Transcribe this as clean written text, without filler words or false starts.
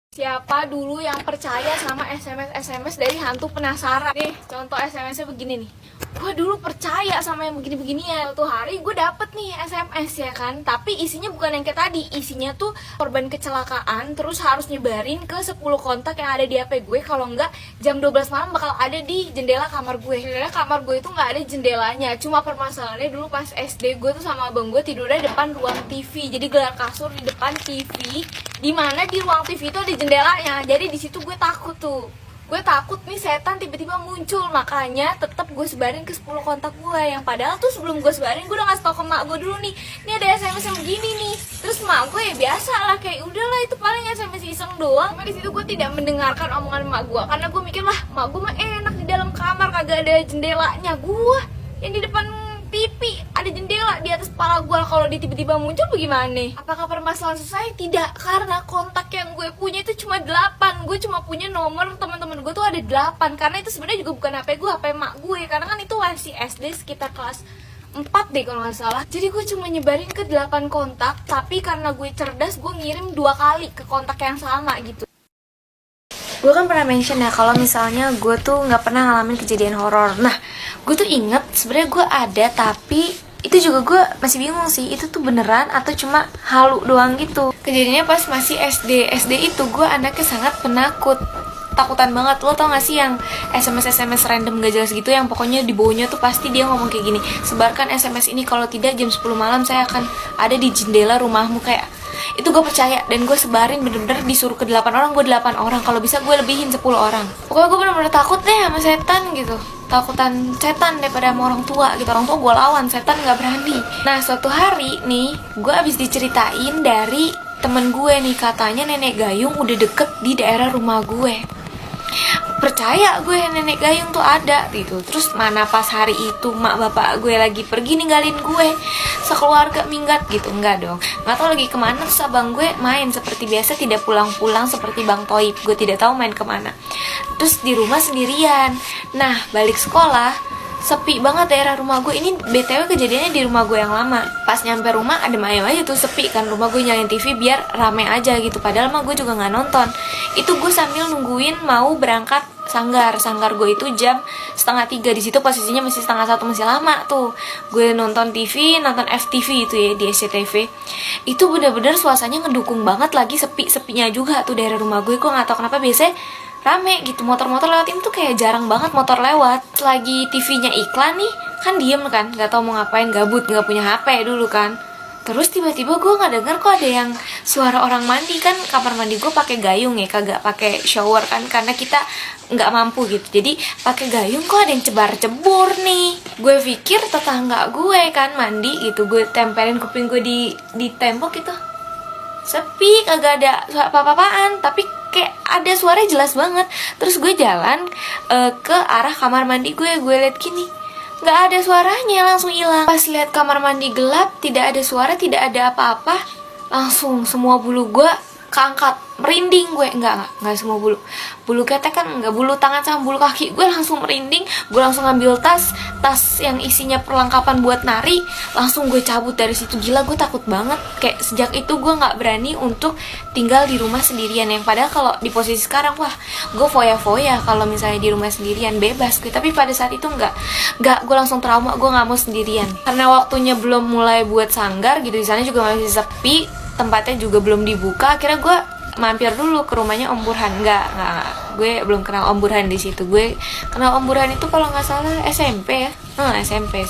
Siapa dulu yang percaya sama SMS dari hantu penasaran? Nih, contoh SMS-nya begini nih. Gue dulu percaya sama yang begini-beginian. Suatu hari gue dapet nih SMS ya kan, tapi isinya bukan yang kayak tadi. Isinya tuh korban kecelakaan, terus harus nyebarin ke 10 kontak yang ada di HP gue. Kalau enggak, jam 12 malam bakal ada di jendela kamar gue. Jendela kamar gue itu nggak ada jendelanya. Cuma permasalahannya dulu pas SD, gue tuh sama abang gue tidurnya depan ruang TV. Jadi gelar kasur di depan TV, dimana di ruang TV itu ada jendelanya. Jadi di situ gue takut tuh. Gue takut nih setan tiba-tiba muncul. Makanya tetap gue sebarin ke 10 kontak gue. Yang padahal tuh sebelum gue sebarin, gue udah ngasih tau ke mak gue dulu nih, ini ada SMS yang begini nih. Terus mak gue ya biasa lah, kayak udahlah itu paling SMS iseng doang. Cuma di situ gue tidak mendengarkan omongan mak gue, karena gue mikir lah mak gue mah enak di dalam kamar kagak ada jendelanya. Gue yang di depan TV ada jendela di atas kepala gue, kalau dia tiba-tiba muncul bagaimana? Apakah permasalahan selesai? Tidak, karena kontak yang gue punya itu cuma 8. Gue cuma punya nomor teman-teman gue tuh ada 8. Karena itu sebenarnya juga bukan HP gue, HP mak gue. Karena kan itu masih SD sekitar kelas 4 deh kalau nggak salah. Jadi gue cuma nyebarin ke 8 kontak, tapi karena gue cerdas, gue ngirim 2 kali ke kontak yang sama gitu. Gue kan pernah mention ya kalau misalnya gue tuh nggak pernah ngalamin kejadian horor. Nah, gue tuh inget sebenarnya gue ada, tapi itu juga gue masih bingung sih itu tuh beneran atau cuma halu doang gitu. Kejadiannya pas masih SD. SD itu gue anaknya sangat penakut, takutan banget. Lo tau gak sih yang SMS random gak jelas gitu, yang pokoknya di bawahnya tuh pasti dia ngomong kayak gini, sebarkan SMS ini, kalau tidak jam 10 malam saya akan ada di jendela rumahmu. Kayak itu gue percaya dan gue sebarin, bener-bener disuruh ke 8 orang, gue 8 orang, kalau bisa gue lebihin 10 orang. Pokoknya gue bener-bener takut deh sama setan gitu, takutan setan daripada sama orang tua gitu. Orang tua gue lawan, setan gak berani. Nah suatu hari nih, gue abis diceritain dari temen gue nih, katanya nenek gayung udah deket di daerah rumah gue. Percaya gue nenek gayung tuh ada gitu. Terus mana pas hari itu mak bapak gue lagi pergi ninggalin gue sekeluarga minggat gitu. Enggak dong, nggak tahu lagi kemana. Terus abang gue main seperti biasa, tidak pulang-pulang seperti Bang Toib. Gue tidak tahu main kemana. Terus di rumah sendirian. Nah balik sekolah sepi banget daerah rumah gue. Ini BTW kejadiannya di rumah gue yang lama. Pas nyampe rumah adem ayem aja tuh, sepi kan. Rumah gue nyalain TV biar rame aja gitu. Padahal mah gue juga gak nonton. Itu gue sambil nungguin mau berangkat sanggar. Sanggar gue itu jam 2:30. Di situ posisinya masih 1:30, masih lama tuh. Gue nonton TV, nonton FTV itu ya, di SCTV. Itu bener-bener suasananya ngedukung banget. Lagi sepi-sepinya juga tuh daerah rumah gue. Gue gak tahu kenapa biasanya rame gitu, motor-motor lewat. Ini tuh kayak jarang banget motor lewat. Lagi TV-nya iklan nih, kan diem kan, gak tau mau ngapain, gabut, gak punya HP dulu kan. Terus tiba-tiba gue nggak dengar kok ada yang suara orang mandi. Kan kamar mandi gue pakai gayung ya, kagak pakai shower kan, karena kita nggak mampu gitu. Jadi pakai gayung, kok ada yang cebar-cebur nih. Gue pikir tetangga gue kan mandi gitu. Gue tempelin kuping gue di tembok gitu, sepi, kagak ada apa-apaan, tapi kayak ada suara jelas banget. Terus gue jalan ke arah kamar mandi gue liat gini, nggak ada suaranya, langsung hilang. Pas lihat kamar mandi gelap, tidak ada suara, tidak ada apa-apa, langsung semua bulu gue keangkat, merinding gue. Enggak semua bulu ketek kan, enggak, bulu tangan sama bulu kaki gue langsung merinding. Gue langsung ngambil tas yang isinya perlengkapan buat nari, langsung gue cabut dari situ. Gila, gue takut banget. Kayak sejak itu gue nggak berani untuk tinggal di rumah sendirian. Yang padahal kalau di posisi sekarang, wah, gue foya-foya kalau misalnya di rumah sendirian, bebas gue. Tapi pada saat itu enggak, gue langsung trauma, gue nggak mau sendirian. Karena waktunya belum mulai buat sanggar gitu, di sana juga masih sepi, tempatnya juga belum dibuka. Akhirnya gue mampir dulu ke rumahnya Om Burhan. Enggak, gue belum kenal Om Burhan di situ. Gue kenal Om Burhan itu kalau nggak salah SMP ya, SMP.